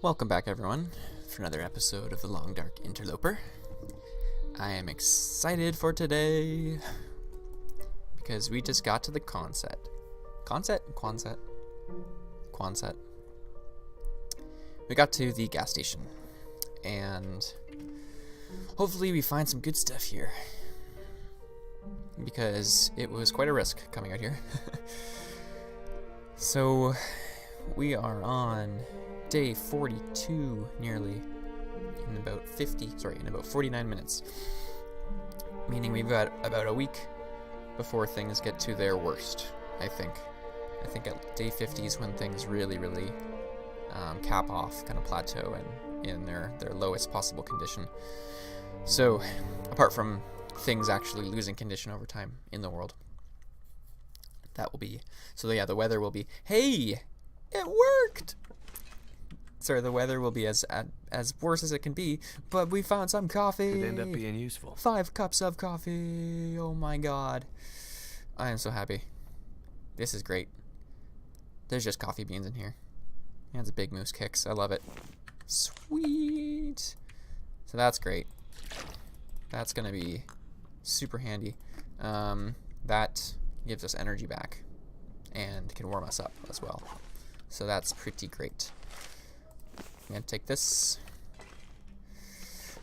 Welcome back, everyone, for another episode of the Long Dark Interloper. I am excited for today because we just got to the Quonset. Quonset. We got to the gas station, and hopefully we find some good stuff here because it was quite a risk coming out here. So we are on day 42 nearly in about 49 minutes, meaning we've got about a week before things get to their worst. I think at day 50 is when things really cap off, kind of plateau and in their lowest possible condition. So apart from things actually losing condition over time in the world, that will be, so yeah, the weather will be, hey, it worked! Sorry, the weather will be as worse as it can be, but we found some coffee. Could end up being useful. 5 cups of coffee. Oh my god. I am so happy. This is great. There's just coffee beans in here. And the big moose kicks. I love it. Sweet. So that's great. That's going to be super handy. That gives us energy back and can warm us up as well. So that's pretty great. I'm gonna take this.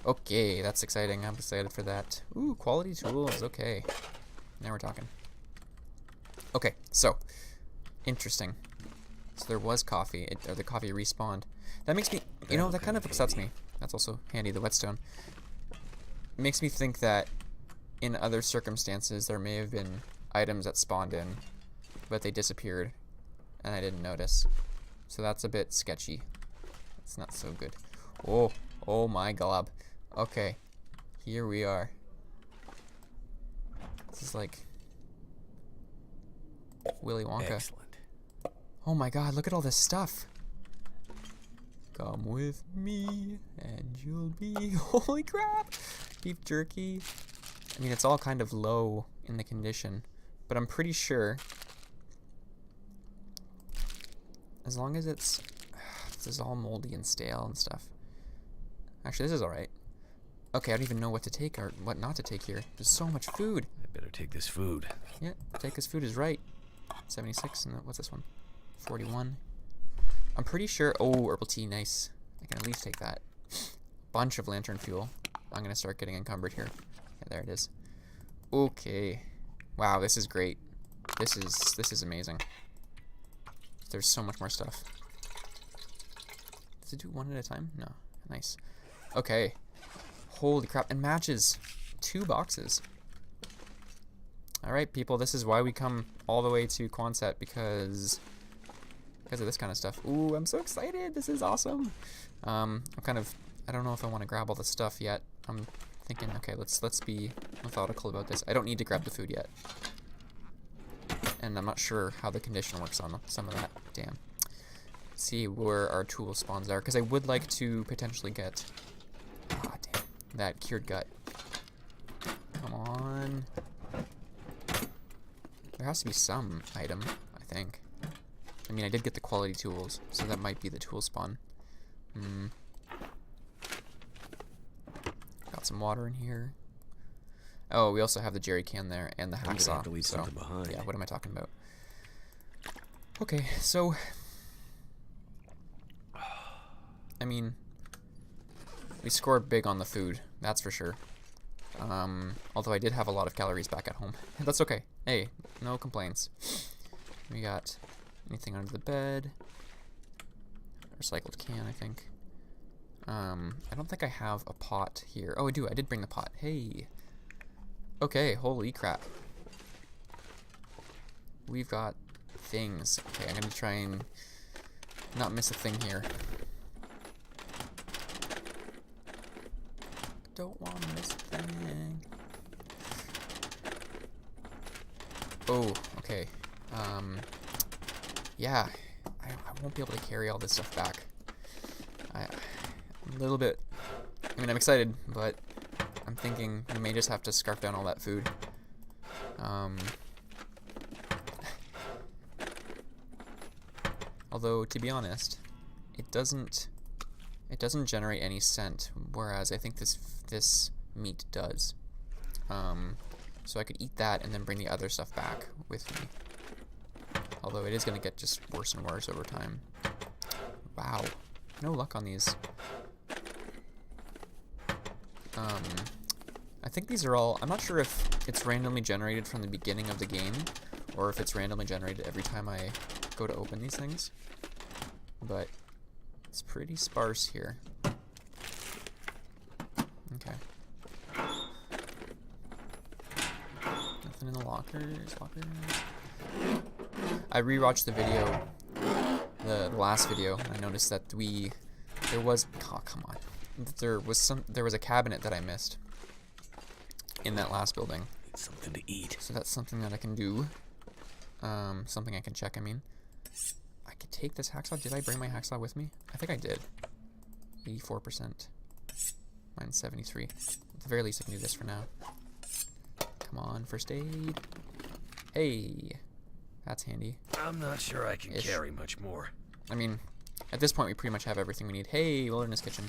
Okay, that's exciting. I'm excited for that. Ooh, quality tools. Okay, now we're talking. Okay, so interesting. So there was coffee, or the coffee respawned. That makes me, you know, that kind of upsets me. That's also handy, the whetstone. It makes me think that in other circumstances there may have been items that spawned in, but they disappeared, and I didn't notice. So that's a bit sketchy. It's not so good. Oh my glob. Okay, here we are. This is like Willy Wonka. Excellent. Oh my god, look at all this stuff. Come with me and you'll be, holy crap, beef jerky. I mean, it's all kind of low in the condition, but I'm pretty sure as long as it's, this is all moldy and stale and stuff. Actually, this is alright. Okay, I don't even know what to take or what not to take here. There's so much food. I better take this food. Yeah, take this food is right. 76, and what's this one? 41. I'm pretty sure, oh, herbal tea, nice. I can at least take that. Bunch of lantern fuel. I'm gonna start getting encumbered here. Yeah, there it is. Okay. Wow, this is great. This is amazing. There's so much more stuff. Does it do one at a time? No. Nice. Okay. Holy crap. And matches. 2 boxes. Alright, people. This is why we come all the way to Quonset, because of this kind of stuff. Ooh, I'm so excited. This is awesome. I don't know if I want to grab all the stuff yet. I'm thinking, okay, let's be methodical about this. I don't need to grab the food yet. And I'm not sure how the condition works on some of that. Damn. See where our tool spawns are, because I would like to potentially get that cured gut. Come on. There has to be some item, I think. I mean, I did get the quality tools, so that might be the tool spawn. Got some water in here. Oh, we also have the jerry can there and the hacksaw. Have to leave something behind. Yeah, what am I talking about? Okay, so I mean, we scored big on the food, that's for sure. Although I did have a lot of calories back at home. That's okay. Hey, no complaints. We got anything under the bed. Recycled can, I think. I don't think I have a pot here. Oh, I do. I did bring the pot. Hey. Okay, holy crap. We've got things. Okay, I'm gonna try and not miss a thing here. Don't want to miss a thing. Oh, okay. Yeah, I won't be able to carry all this stuff back. I'm a little bit, I mean, I'm excited, but I'm thinking we may just have to scarf down all that food. Although, to be honest, it doesn't It doesn't generate any scent, whereas I think this meat does. So I could eat that and then bring the other stuff back with me. Although it is going to get just worse and worse over time. Wow. No luck on these. I think these are all... I'm not sure if it's randomly generated from the beginning of the game, or if it's randomly generated every time I go to open these things. But it's pretty sparse here. Okay. Nothing in the lockers. I rewatched the video, the last video, and I noticed that there was, oh, come on. There was a cabinet that I missed in that last building. Need something to eat. So that's something that I can do. Something I can check, I mean. I could take this hacksaw. Did I bring my hacksaw with me? I think I did. 84%. Mine's 73. At the very least, I can do this for now. Come on, first aid. Hey, that's handy. I'm not sure I can carry much more. I mean, at this point, we pretty much have everything we need. Hey, Wilderness Kitchen.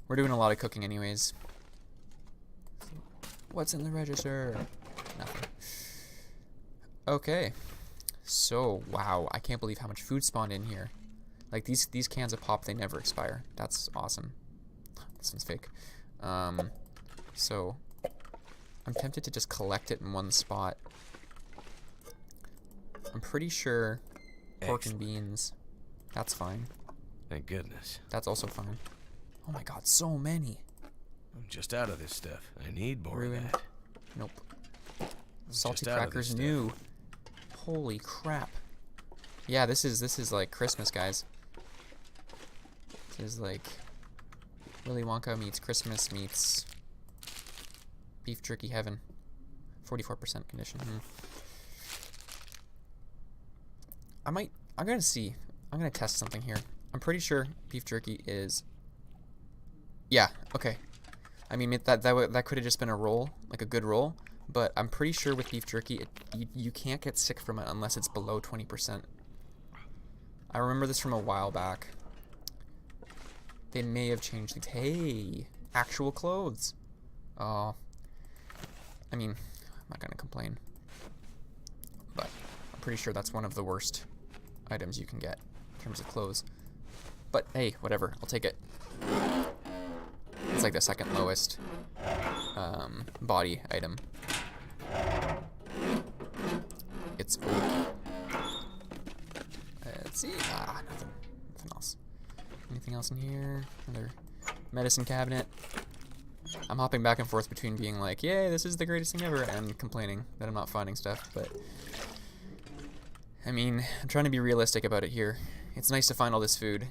We're doing a lot of cooking anyways. What's in the register? Nothing. Okay. So, wow, I can't believe how much food spawned in here. Like, these cans of pop, they never expire. That's awesome. This one's fake. So, I'm tempted to just collect it in one spot. I'm pretty sure pork and beans, that's fine. Thank goodness. That's also fine. Oh my god, so many. I'm just out of this stuff. I need more Ruined. of that. Nope. I'm Salty just out of crackers this new. Holy crap. Yeah, this is like Christmas, guys. This is like Willy Wonka meets Christmas meets beef jerky heaven. 44% condition. I'm gonna see. I'm gonna test something here. I'm pretty sure beef jerky is... Yeah, okay. I mean, that could have just been a roll, like a good roll, but I'm pretty sure with beef jerky, you can't get sick from it unless it's below 20%. I remember this from a while back. They may have changed things. Hey, actual clothes. Oh, I mean, I'm not gonna complain, but I'm pretty sure that's one of the worst items you can get in terms of clothes. But hey, whatever, I'll take it. It's like the second lowest body item. It's okay. Let's see. Nothing else. Anything else in here? Another medicine cabinet. I'm hopping back and forth between being like, yay, this is the greatest thing ever, and complaining that I'm not finding stuff, but I mean, I'm trying to be realistic about it here. It's nice to find all this food,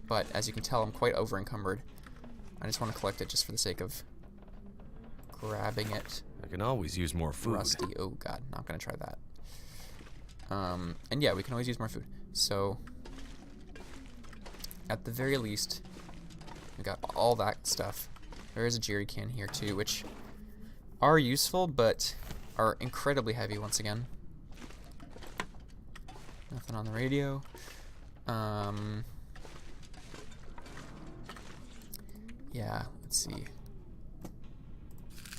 but as you can tell, I'm quite over-encumbered. I just want to collect it just for the sake of grabbing it. I can always use more food. Rusty. Oh god, not gonna try that. And yeah, we can always use more food. So, at the very least, we got all that stuff. There is a jerry can here too, which are useful, but are incredibly heavy once again. Nothing on the radio. Yeah, let's see.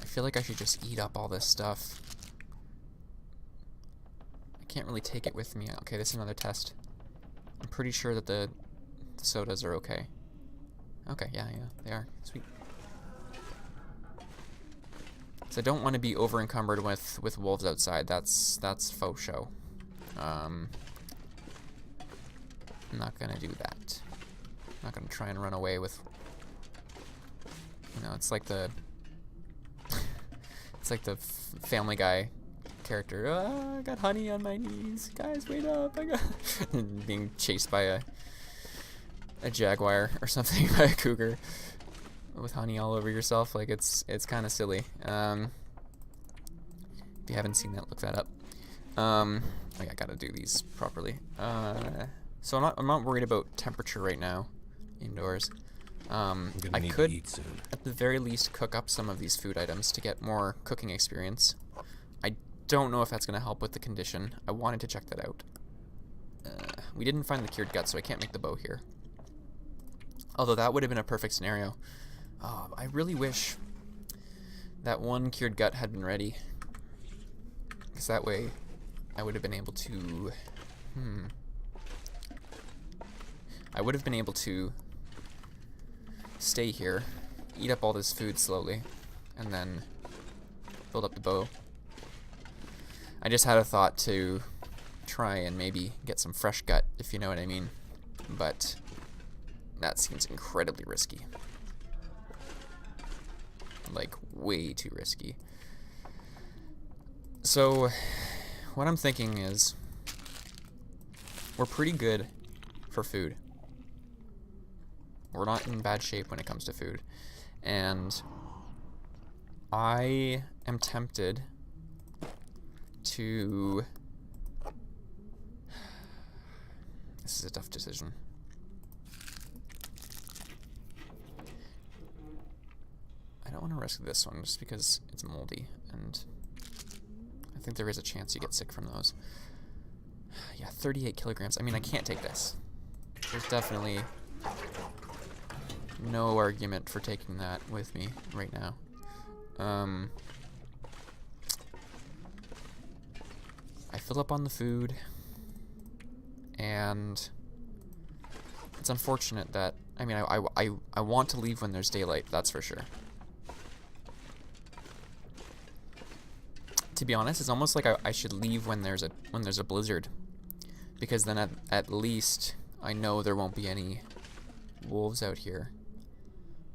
I feel like I should just eat up all this stuff. I can't really take it with me. Okay, this is another test. I'm pretty sure that the sodas are okay. Okay, yeah, they are. Sweet. So I don't want to be over encumbered with wolves outside. That's faux show. I'm not gonna do that. I'm not gonna try and run away with. You know, it's like the Family Guy character. I got honey on my knees, guys. Wait up! I got being chased by a jaguar or something, by a cougar with honey all over yourself. Like it's kind of silly. If you haven't seen that, look that up. I gotta do these properly. So I'm not worried about temperature right now, indoors. I could, eat soon. at the very least, cook up some of these food items to get more cooking experience. I don't know if that's gonna help with the condition. I wanted to check that out. We didn't find the cured gut, so I can't make the bow here. Although that would have been a perfect scenario. I really wish that one cured gut had been ready. Because that way I would have been able to... I would have been able to stay here, eat up all this food slowly, and then build up the bow. I just had a thought to try and maybe get some fresh gut, if you know what I mean. But that seems incredibly risky. Like, way too risky. So, what I'm thinking is, we're pretty good for food. We're not in bad shape when it comes to food. And I am tempted to... This is a tough decision. I don't want to risk this one just because it's moldy, and I think there is a chance you get sick from those. Yeah, 38 kilograms. I mean, I can't take this. There's definitely no argument for taking that with me right now. I fill up on the food, and it's unfortunate that, I mean, I want to leave when there's daylight, that's for sure. To be honest, it's almost like I should leave when there's a blizzard, because then at least I know there won't be any wolves out here.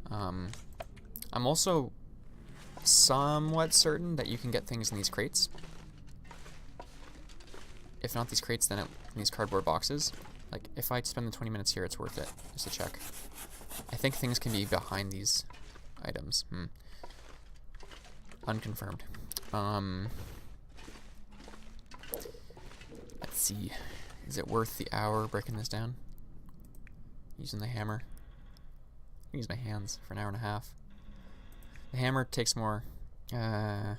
I'm also somewhat certain that you can get things in these crates. If not these crates, then in these cardboard boxes. Like, if I spend the 20 minutes here, it's worth it, just to check. I think things can be behind these items. Unconfirmed. Let's see. Is it worth the hour breaking this down? Using the hammer. I use my hands for an hour and a half. The hammer takes more. I'm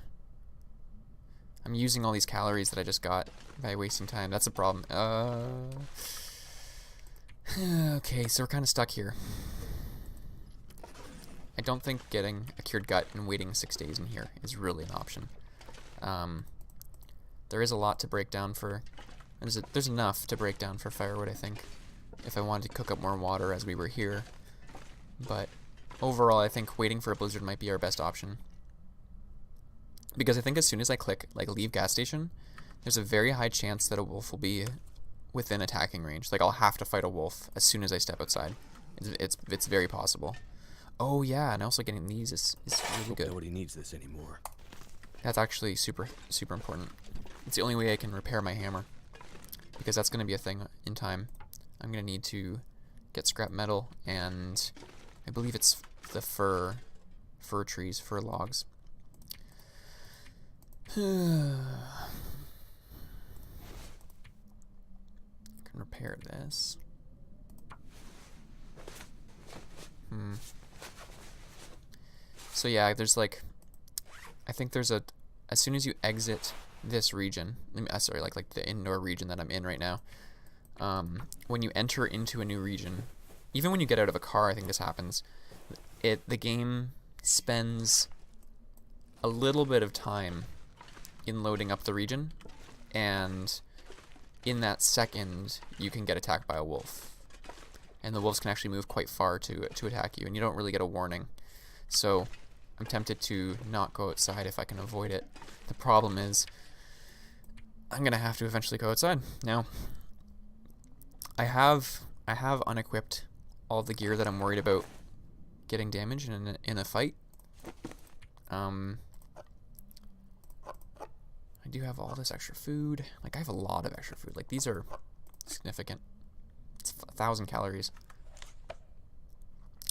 using all these calories that I just got by wasting time. That's a problem. Okay, so we're kind of stuck here. I don't think getting a cured gut and waiting 6 days in here is really an option. There is a lot to break down for... There's enough to break down for firewood, I think, if I wanted to cook up more water as we were here. But overall, I think waiting for a blizzard might be our best option. Because I think as soon as I click, like, leave gas station, there's a very high chance that a wolf will be within attacking range. Like, I'll have to fight a wolf as soon as I step outside. It's very possible. Oh yeah, and also getting these is really good. Nobody needs this anymore. That's actually super important. It's the only way I can repair my hammer, because that's going to be a thing in time. I'm going to need to get scrap metal, and I believe it's the fir trees, fir logs. I can repair this. So yeah, there's like, I think there's as soon as you exit this region, sorry, like the indoor region that I'm in right now, when you enter into a new region, even when you get out of a car, I think this happens, the game spends a little bit of time in loading up the region, and in that second, you can get attacked by a wolf. And the wolves can actually move quite far to attack you, and you don't really get a warning. So I'm tempted to not go outside if I can avoid it. The problem is, I'm gonna have to eventually go outside. Now, I have unequipped all the gear that I'm worried about getting damaged in a fight. I do have all this extra food. Like, I have a lot of extra food. Like, these are significant. It's 1,000 calories.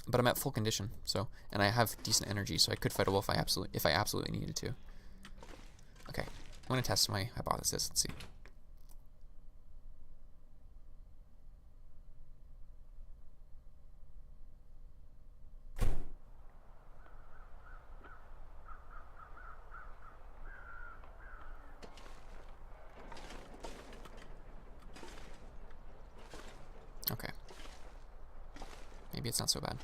But I'm at full condition, so, and I have decent energy, so I could fight a wolf if I absolutely needed to. Okay, I'm gonna test my hypothesis. Let's see. maybe it's not so bad.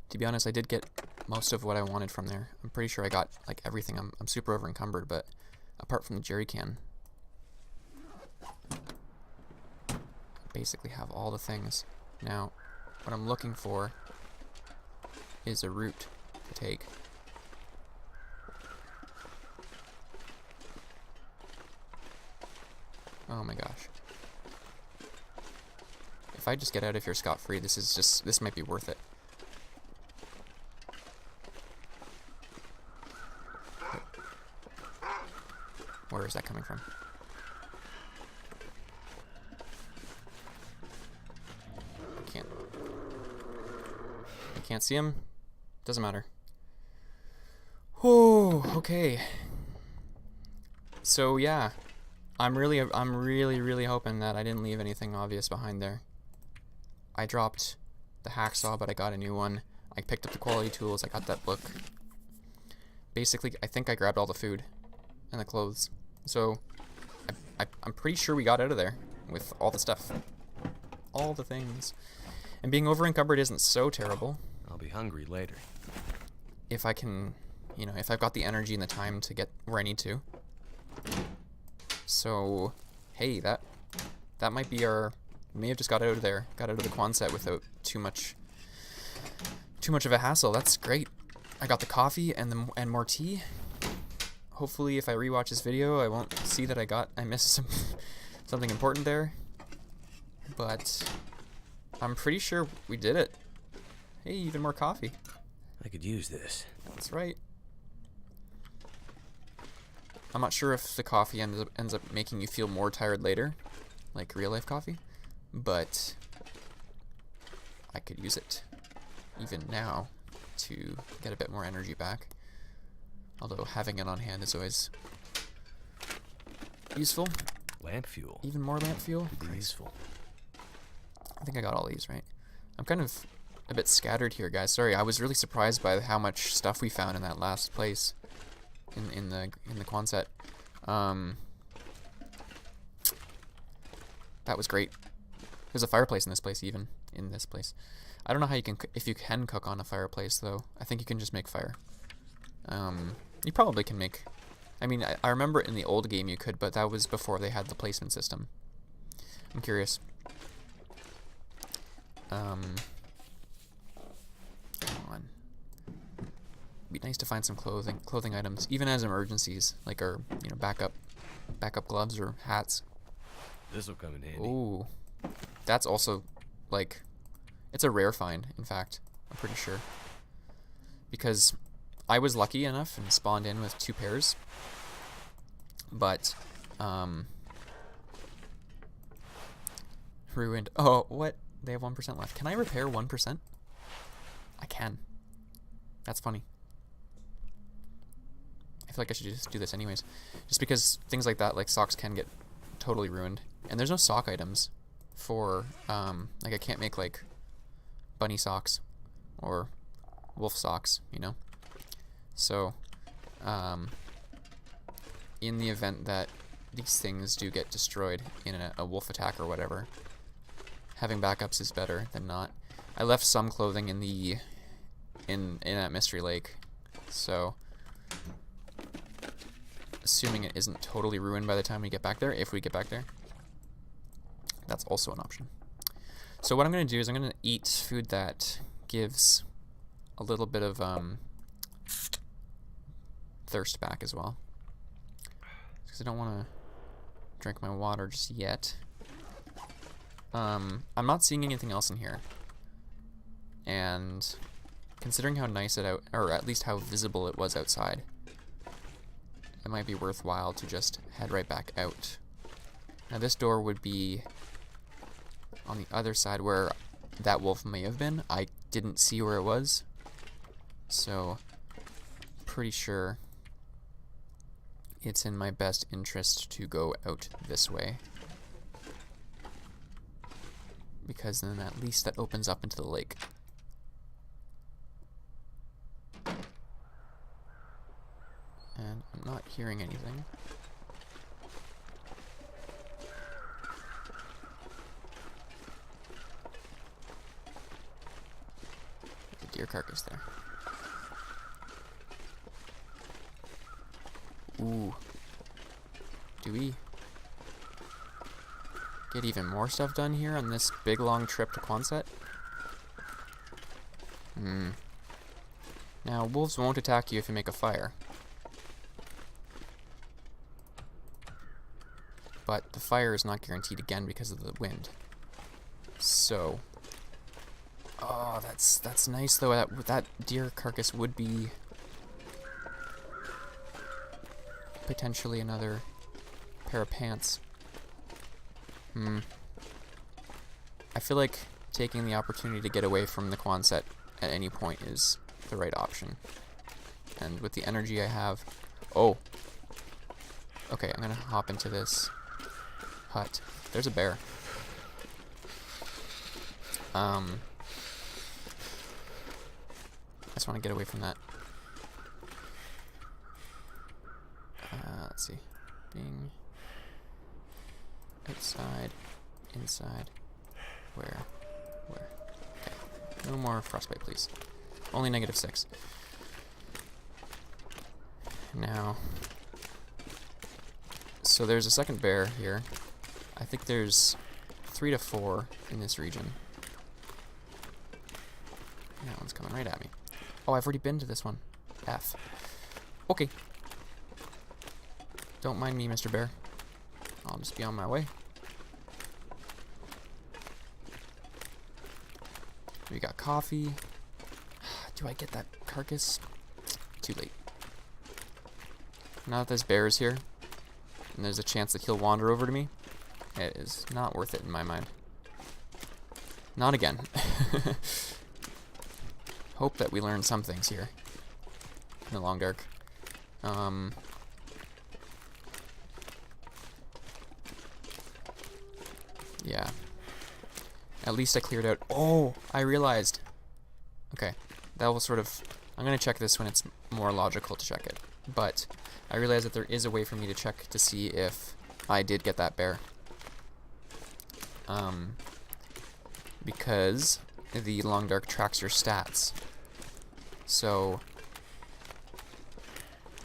To be honest, I did get most of what I wanted from there. I'm pretty sure I got like everything. I'm super over encumbered, but apart from the jerry can, I basically have all the things. Now, what I'm looking for is a route to take. Oh my gosh. If I just get out of here scot-free, this might be worth it. Where is that coming from? I can't see him. Doesn't matter. Oh, okay. So yeah, I'm really hoping that I didn't leave anything obvious behind there. I dropped the hacksaw, but I got a new one. I picked up the quality tools. I got that book. Basically, I think I grabbed all the food and the clothes. So I'm pretty sure we got out of there with all the stuff, all the things. And being over encumbered isn't so terrible. I'll be hungry later. If I can, you know, if I've got the energy and the time to get where I need to. So, hey, that might be our. We may have just got out of there, got out of the Quonset without too much of a hassle. That's great. I got the coffee and more tea. Hopefully, if I rewatch this video, I won't see that I missed something important there. But I'm pretty sure we did it. Hey, even more coffee. I could use this. That's right. I'm not sure if the coffee ends up making you feel more tired later, like real life coffee, but I could use it even now to get a bit more energy back. Although having it on hand is always useful. Lamp fuel. Even more lamp fuel. Useful. I think I got all these, right? I'm kind of a bit scattered here, guys. Sorry, I was really surprised by how much stuff we found in that last place in the Quonset. That was great. There's a fireplace in this place, even in this place. I don't know how you can, if you can cook on a fireplace though. I think you can just make fire. You probably can make. I mean, I remember in the old game you could, but that was before they had the placement system. I'm curious. Come on. Be nice to find some clothing items, even as emergencies, like our, you know, backup gloves or hats. This'll come in handy. Ooh, that's also like, it's a rare find. In fact, I'm pretty sure, because I was lucky enough and spawned in with 2 pairs, but ruined. Oh, what? They have 1% left. Can I repair 1%? I can. That's funny. I feel like I should just do this anyways. Just because things like that, like socks, can get totally ruined. And there's no sock items for, like I can't make like bunny socks or wolf socks, you know? So, in the event that these things do get destroyed in a wolf attack or whatever, having backups is better than not. I left some clothing in the in that Mystery Lake, so assuming it isn't totally ruined by the time we get back there, if we get back there, that's also an option. So what I'm going to do is I'm going to eat food that gives a little bit of thirst back as well, because I don't want to drink my water just yet. I'm not seeing anything else in here, and considering how nice or at least how visible it was outside, it might be worthwhile to just head right back out. Now this door would be on the other side where that wolf may have been. I didn't see where it was, so pretty sure it's in my best interest to go out this way, because then at least that opens up into the lake. And I'm not hearing anything. deer carcass there. Ooh. Do we get even more stuff done here on this big long trip to Quonset? Now, wolves won't attack you if you make a fire. But the fire is not guaranteed again because of the wind. So, oh, that's nice though. That deer carcass would be potentially another pair of pants. I feel like taking the opportunity to get away from the Quonset at any point is the right option. And with the energy I have, oh, okay, I'm gonna hop into this hut. There's a bear. I just want to get away from that. Let's see. Being outside, inside, where? Okay. No more frostbite, please. Only -6. Now, so there's a second bear here. I think there's 3 to 4 in this region. That one's coming right at me. Oh, I've already been to this one. F. Okay. Don't mind me, Mr. Bear. I'll just be on my way. We got coffee. Do I get that carcass? Too late. Now that this bear is here, and there's a chance that he'll wander over to me, it is not worth it in my mind. Not again. Hope that we learn some things here in the long dark. Yeah. At least I cleared out. Oh, I realized. Okay, that will sort of. I'm gonna check this when it's more logical to check it. But I realized that there is a way for me to check to see if I did get that bear. Because the long dark tracks your stats. So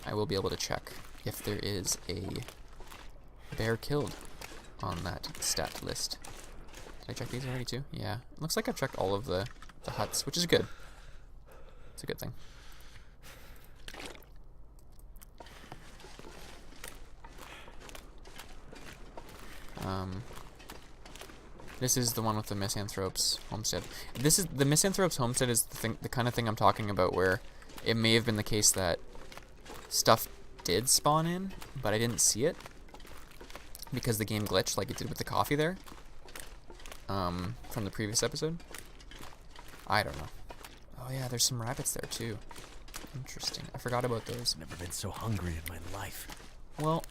I will be able to check if there is a bear killed on that stat list. Did I check these already too? Yeah. Looks like I've checked all of the huts, which is good. It's a good thing. This is the one with the Misanthropes homestead. This is the Misanthropes homestead is the kind of thing I'm talking about where it may have been the case that stuff did spawn in, but I didn't see it because the game glitched like it did with the coffee there. From the previous episode. I don't know. Oh yeah, there's some rabbits there too. Interesting. I forgot about those. Never been so hungry in my life. Well,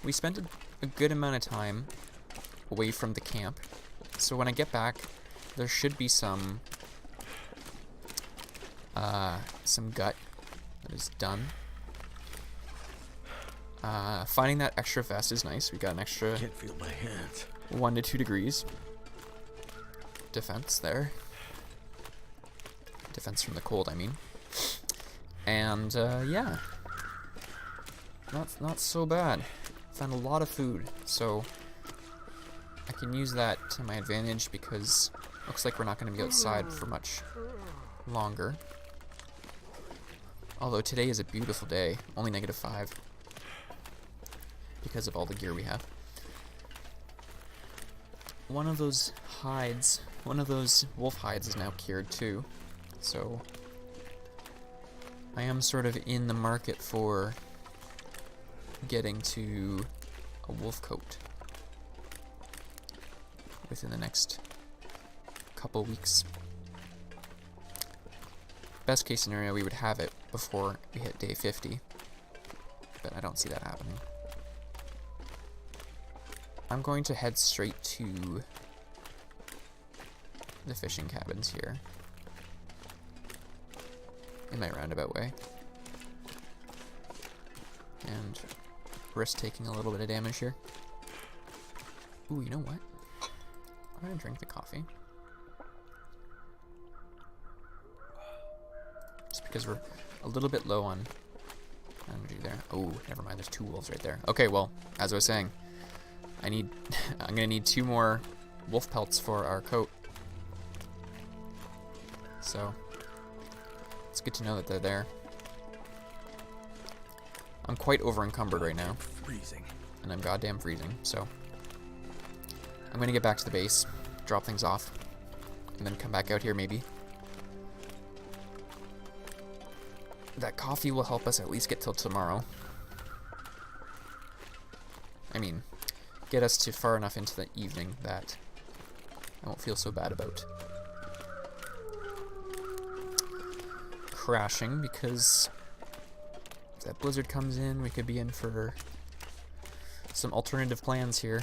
we spent a good amount of time away from the camp, so when I get back, there should be some gut that is done. Finding that extra vest is nice. We got an extra. Can't feel my hands. 1 to 2 degrees defense there. Defense from the cold, I mean. And yeah, not so bad. Found a lot of food, so I can use that to my advantage because looks like we're not going to be outside for much longer. Although today is a beautiful day, only -5 because of all the gear we have. One of those hides, one of those wolf hides is now cured too, so I am sort of in the market for getting to a wolf coat within the next couple weeks. Best case scenario, we would have it before we hit day 50, but I don't see that happening. I'm going to head straight to the fishing cabins here in my roundabout way and risk taking a little bit of damage here. Ooh, you know what? I'm gonna drink the coffee. just because we're a little bit low on energy there. Oh, never mind. There's 2 wolves right there. Okay, well, as I was saying, I'm gonna need 2 more wolf pelts for our coat. So it's good to know that they're there. I'm quite over encumbered right now. Freezing. And I'm goddamn freezing, so I'm gonna get back to the base, drop things off, and then come back out here maybe. That coffee will help us at least get till tomorrow. I mean, get us to far enough into the evening that I won't feel so bad about crashing, because if that blizzard comes in, we could be in for some alternative plans here.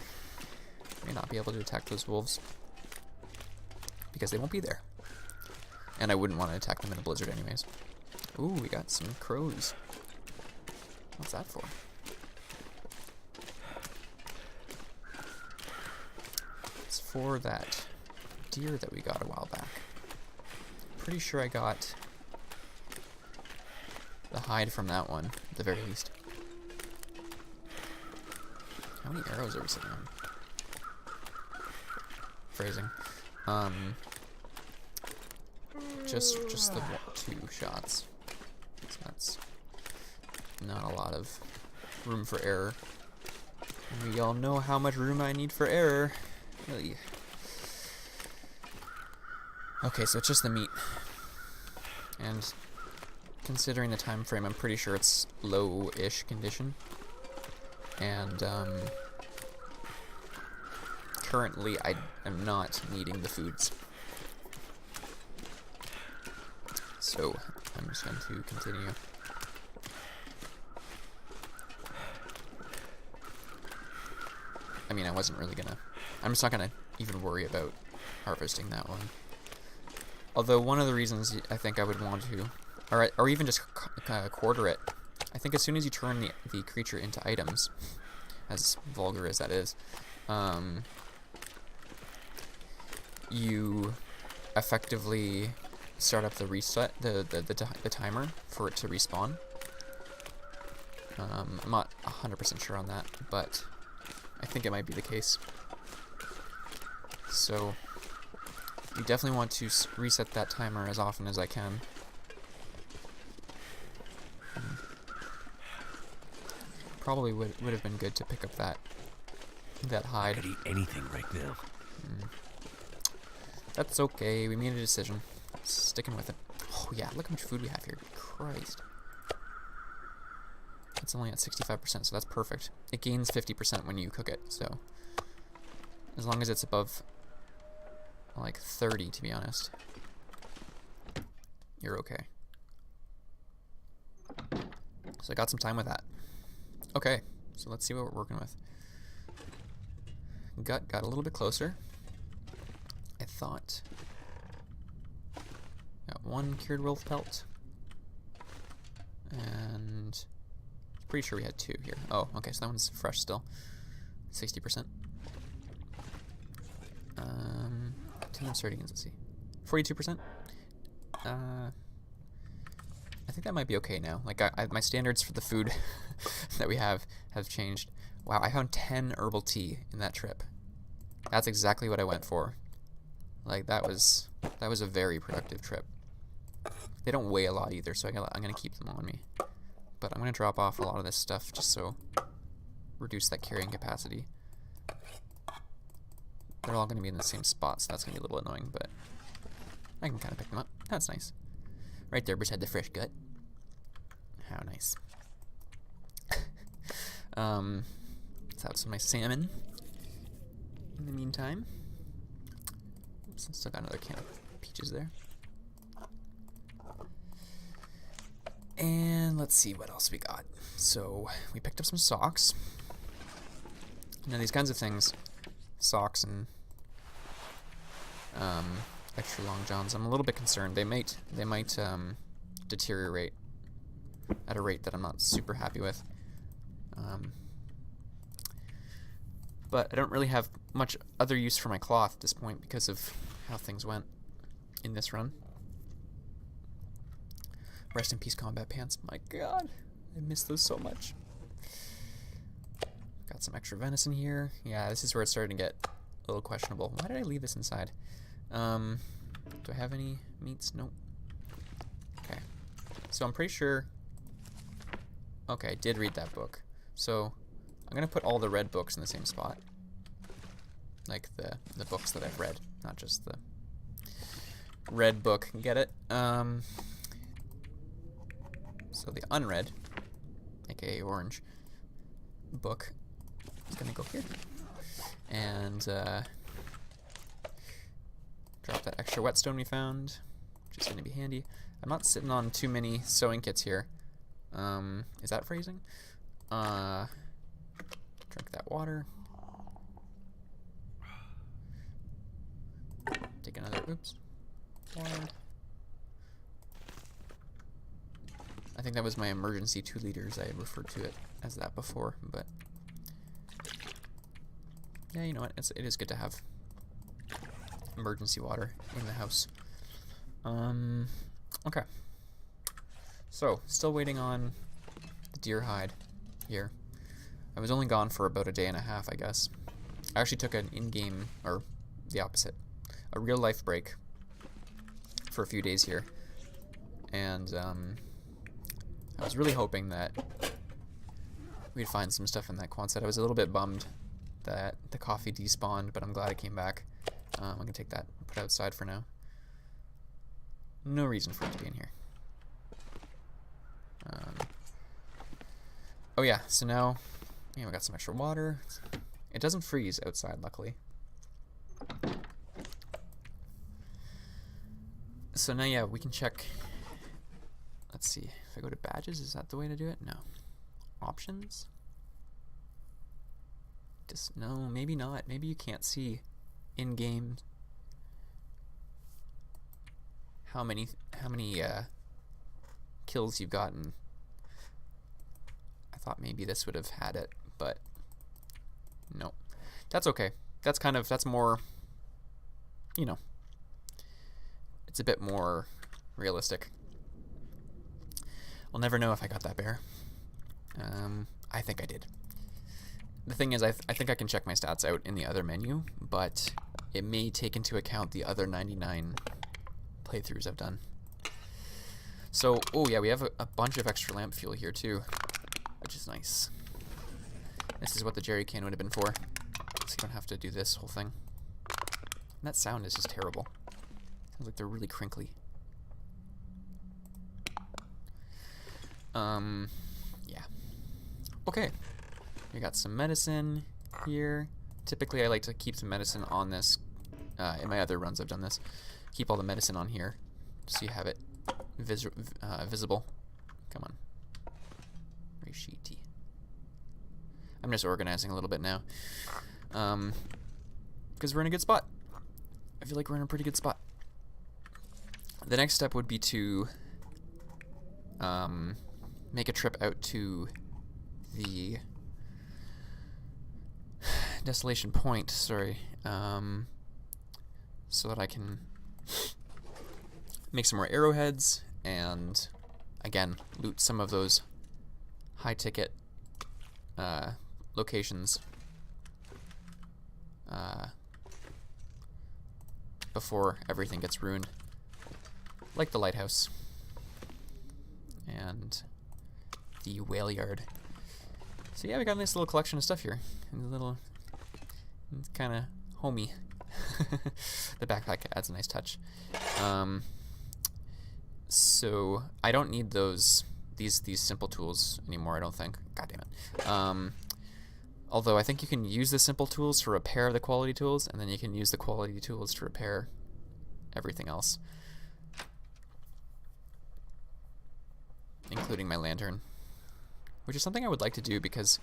May not be able to attack those wolves because they won't be there. And I wouldn't want to attack them in a blizzard anyways. Ooh, we got some crows. What's that for? It's for that deer that we got a while back. Pretty sure I got the hide from that one, at the very least. How many arrows are we sitting on? Phrasing. Just the 2 shots. So that's not a lot of room for error. And we all know how much room I need for error. Really. Okay, so it's just the meat. And considering the time frame, I'm pretty sure it's low-ish condition. And currently I am not needing the foods. So I'm just going to continue. I mean, I wasn't really gonna... I'm just not gonna even worry about harvesting that one. Although one of the reasons I think I would want to, or even just quarter it. I think as soon as you turn the creature into items, as vulgar as that is, you effectively start up the reset, the timer for it to respawn. I'm not 100% sure on that, but I think it might be the case. So you definitely want to reset that timer as often as I can. Probably would have been good to pick up that hide. I could eat anything right now. That's okay. We made a decision. Sticking with it. Oh yeah, look how much food we have here. Christ. It's only at 65%, so that's perfect. It gains 50% when you cook it, so as long as it's above like 30, to be honest, you're okay. So I got some time with that. Okay, so let's see what we're working with. Gut got a little bit closer. I thought. Got 1 cured wolf pelt. And pretty sure we had 2 here. Oh, okay, so that one's fresh still. 60%. 10 sardines, let's see. 42%. I think that might be okay now. Like, my standards for the food that we have changed. Wow, I found 10 herbal tea in that trip. That's exactly what I went for. Like, that was a very productive trip. They don't weigh a lot either, so I'm gonna keep them on me. But I'm gonna drop off a lot of this stuff just so reduce that carrying capacity. They're all gonna be in the same spot, so that's gonna be a little annoying, but I can kind of pick them up. That's nice. Right there beside the fresh gut. How nice. Let's have some nice salmon in the meantime. Oops, still got another can of peaches there. And let's see what else we got. So we picked up some socks. Now these kinds of things, socks and extra long johns, I'm a little bit concerned. They might deteriorate at a rate that I'm not super happy with. But I don't really have much other use for my cloth at this point because of how things went in this run. Rest in peace, combat pants. My god, I miss those so much. Got some extra venison here. Yeah, this is where it's starting to get a little questionable. Why did I leave this inside? Do I have any meats? Nope. Okay. So I'm pretty sure... Okay, I did read that book. So I'm going to put all the red books in the same spot. Like the books that I've read, not just the red book. Get it? So the unread, aka orange, book is going to go here. And drop that extra whetstone we found, which is going to be handy. I'm not sitting on too many sewing kits here. Is that phrasing? Drink that water. Take another, water. I think that was my emergency 2 liters. I referred to it as that before, but yeah, you know what? It is good to have emergency water in the house. Okay. So, still waiting on the deer hide here. I was only gone for about a day and a half, I guess. I actually took an in-game, or the opposite, a real-life break for a few days here. And I was really hoping that we'd find some stuff in that quad set. I was a little bit bummed that the coffee despawned, but I'm glad it came back. I'm going to take that and put it outside for now. No reason for it to be in here. Oh yeah, so now we got some extra water. It doesn't freeze outside, luckily. So now, yeah, we can check. Let's see. If I go to badges, is that the way to do it? No. Options? No, maybe not. Maybe you can't see in-game how many kills you've gotten. I thought maybe this would have had it, but no. That's okay. That's more, you know, it's a bit more realistic. I'll never know if I got that bear. I think I did. The thing is, I think I can check my stats out in the other menu, but it may take into account the other 99 playthroughs I've done. So, oh yeah, we have a bunch of extra lamp fuel here too, which is nice. This is what the jerry can would have been for, so you don't have to do this whole thing. And that sound is just terrible. Sounds like they're really crinkly. Yeah. Okay. We got some medicine here. Typically, I like to keep some medicine on this. In my other runs, I've done this. Keep all the medicine on here, so you have it visible. Come on. Reshiti. I'm just organizing a little bit now. Because we're in a good spot. I feel like we're in a pretty good spot. The next step would be to make a trip out to the Desolation Point, sorry, so that I can make some more arrowheads and, again, loot some of those high-ticket locations before everything gets ruined, like the lighthouse and the whale yard. So yeah, we got a nice little collection of stuff here. And a little, it's kind of homey. The backpack adds a nice touch. So I don't need these simple tools anymore, I don't think. God damn it. Although I think you can use the simple tools to repair the quality tools, and then you can use the quality tools to repair everything else, including my lantern, which is something I would like to do, because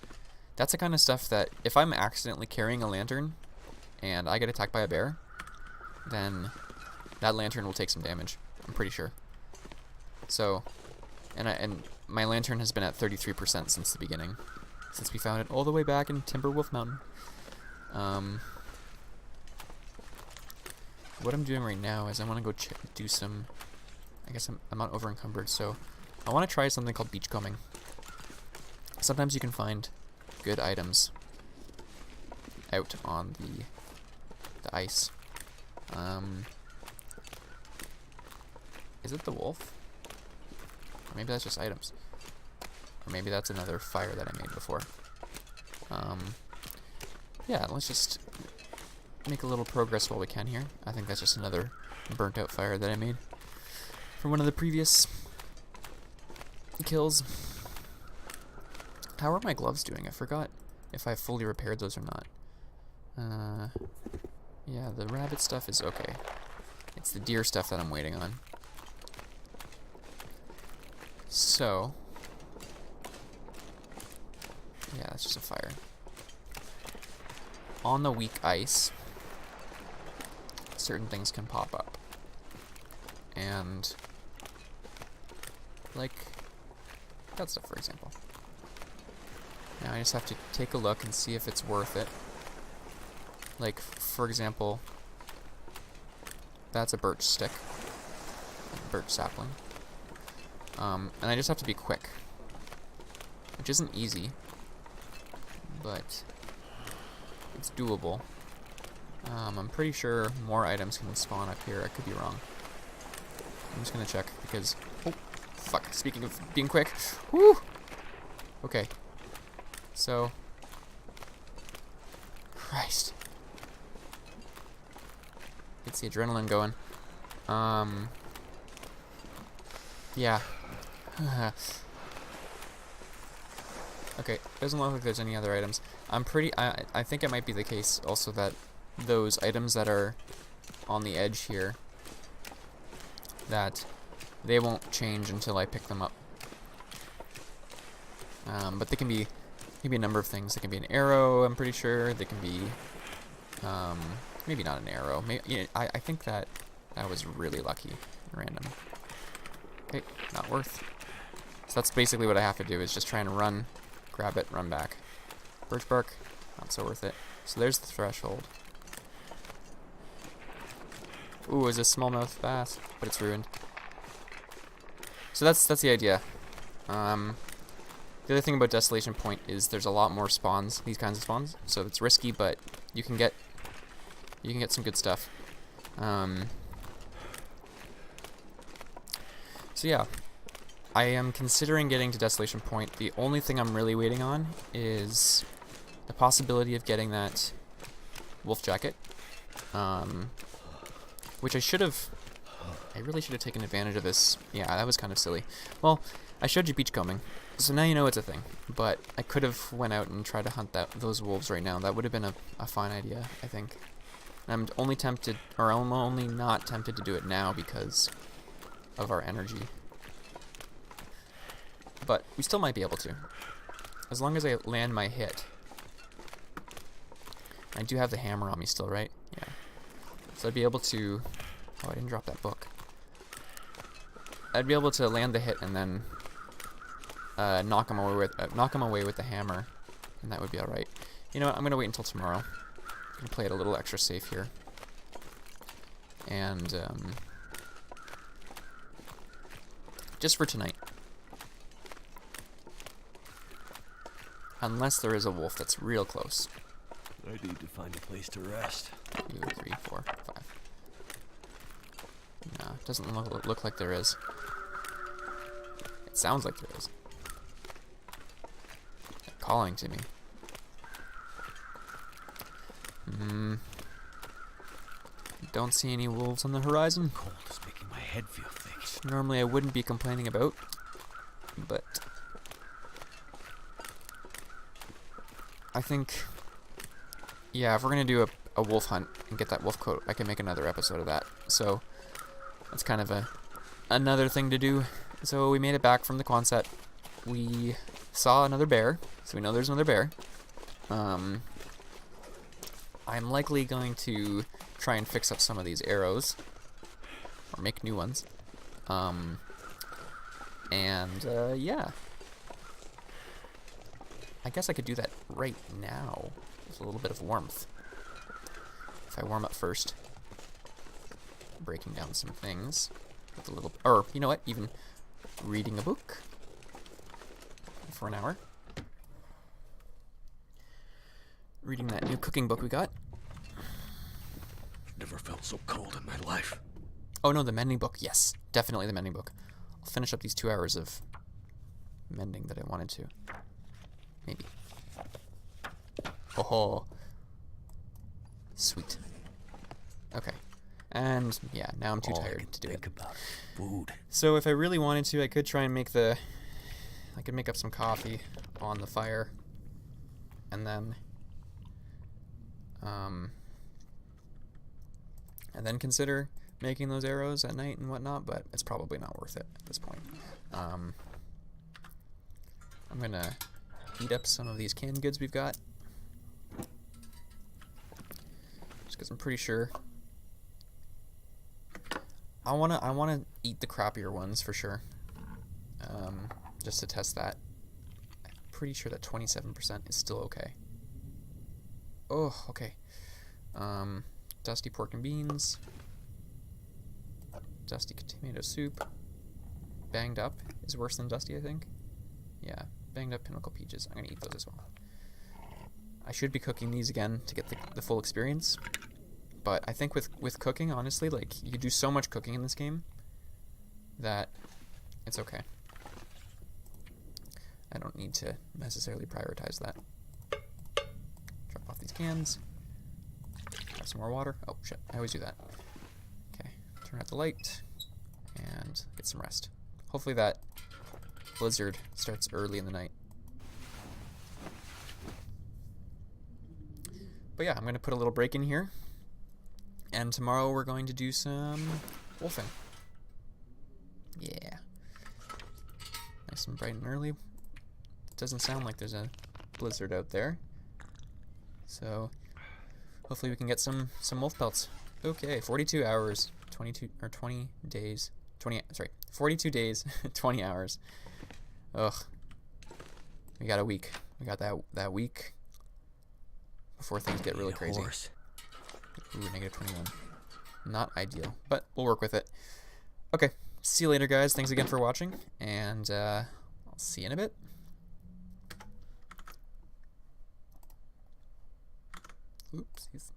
that's the kind of stuff that if I'm accidentally carrying a lantern and I get attacked by a bear, then that lantern will take some damage, I'm pretty sure. So, and my lantern has been at 33% since the beginning, since we found it all the way back in Timberwolf Mountain. What I'm doing right now is I want to go do some, I guess I'm not over encumbered, so I want to try something called beachcombing. Sometimes you can find good items out on the ice. Is it the wolf? Or maybe that's just items. Or maybe that's another fire that I made before. Yeah, let's just make a little progress while we can here. I think that's just another burnt out fire that I made from one of the previous kills. How are my gloves doing? I forgot if I fully repaired those or not. Yeah, the rabbit stuff is okay. It's the deer stuff that I'm waiting on. So, yeah, that's just a fire. On the weak ice, certain things can pop up. And, like, that stuff, for example. Now I just have to take a look and see if it's worth it. Like, for example, that's a birch stick, a birch sapling. And I just have to be quick, which isn't easy, but it's doable. I'm pretty sure more items can spawn up here. I could be wrong. I'm just gonna check because, oh, fuck, speaking of being quick, whoo! Okay, so, Christ. Gets the adrenaline going. Yeah. Okay, doesn't look like there's any other items. I think it might be the case also that those items that are on the edge here, that they won't change until I pick them up. But they can be a number of things. They can be an arrow, I'm pretty sure. They can be, maybe not an arrow. Maybe, yeah, I think that was really lucky, random. Okay, not worth. So that's basically what I have to do, is just try and run, grab it, run back. Birch bark, not so worth it. So there's the threshold. Ooh, is a smallmouth bass, but it's ruined. So that's the idea. The other thing about Desolation Point is there's a lot more spawns, these kinds of spawns. So it's risky, but you can get some good stuff. So yeah, I am considering getting to Desolation Point. The only thing I'm really waiting on is the possibility of getting that wolf jacket, which I really should have taken advantage of this. Yeah, that was kind of silly. Well, I showed you beachcombing, so now you know it's a thing. But I could have went out and tried to hunt those wolves right now. That would have been a fine idea, I think. I'm only tempted, or I'm only not tempted to do it now because of our energy. But we still might be able to, as long as I land my hit. I do have the hammer on me still, right? Yeah. So I'd be able to... Oh, I didn't drop that book. I'd be able to land the hit and then knock him away with the hammer, and that would be all right. You know what? I'm gonna wait until tomorrow. I'm gonna play it a little extra safe here, and just for tonight. Unless there is a wolf that's real close. I need to find a place to rest. 2, 3, 4, 5. No, it doesn't look like there is. It sounds like there is. They're calling to me. Don't see any wolves on the horizon. Cold is making my head feel thick. Normally I wouldn't be complaining about, but I think, yeah, if we're gonna do a wolf hunt and get that wolf coat, I can make another episode of that. So that's kind of another thing to do. So we made it back from the Quonset. We saw another bear, so we know there's another bear. I'm likely going to try and fix up some of these arrows, or make new ones. Yeah. I guess I could do that right now with a little bit of warmth. If I warm up first, breaking down some things with a little, or you know what, even reading a book for an hour. Reading that new cooking book we got. Never felt so cold in my life. Oh no, the mending book. Yes, definitely the mending book. I'll finish up these 2 hours of mending that I wanted to. Maybe. Oh, sweet. Okay. And yeah, now I'm too tired to do it. About food. So if I really wanted to, I could try and make I could make up some coffee on the fire, and then consider making those arrows at night and whatnot. But it's probably not worth it at this point. I'm gonna heat up some of these canned goods we've got, just because I'm pretty sure. I wanna eat the crappier ones for sure, just to test that. I'm pretty sure that 27% is still okay. Oh, okay. Dusty pork and beans, dusty tomato soup. Banged up is worse than dusty, I think. Yeah, banged up pinnacle peaches. I'm gonna eat those as well. I should be cooking these again to get the full experience. But I think with cooking, honestly, like, you do so much cooking in this game that it's okay. I don't need to necessarily prioritize that. Drop off these cans. Have some more water. Oh, shit. I always do that. Okay. Turn out the light. And get some rest. Hopefully that blizzard starts early in the night. But yeah, I'm going to put a little break in here. And tomorrow we're going to do some wolfing. Yeah. Nice and bright and early. It doesn't sound like there's a blizzard out there. So hopefully we can get some wolf pelts. Okay, 42 hours, 20 days, 42 days, 20 hours. Ugh. We got a week. We got that week before things get really crazy. Ooh, -21. Not ideal, but we'll work with it. Okay, see you later, guys. Thanks again for watching, and I'll see you in a bit. Oopsies.